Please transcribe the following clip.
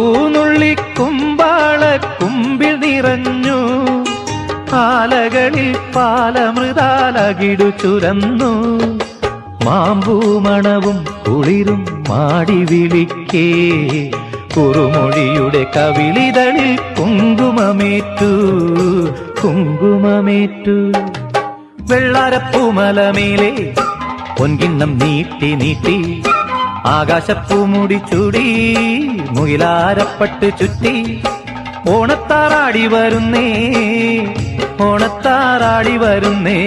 പൂനുള്ളിക്കുമ്പാള കുമ്പിൽ നിറഞ്ഞു ആലകളിൽ പാലമൃതാലകിടു ചുരന്നു മാമ്പൂമണവും കുളിരും മാടി വിളിക്കേ കുറുമൊഴിയുടെ കവിളിതളിൽ കുങ്കുമമേറ്റു കുങ്കുമമേറ്റു വെള്ളാരപ്പൂമലമേലെ പൊൻകിണ്ണം നീട്ടി നീട്ടി ആകാശപ്പൂമുടി ചൂടി മുയിലാരപ്പട്ട് ചുറ്റി ഓണത്താറാടി വരുന്നേ ഓണത്താറാടി വരുന്നേ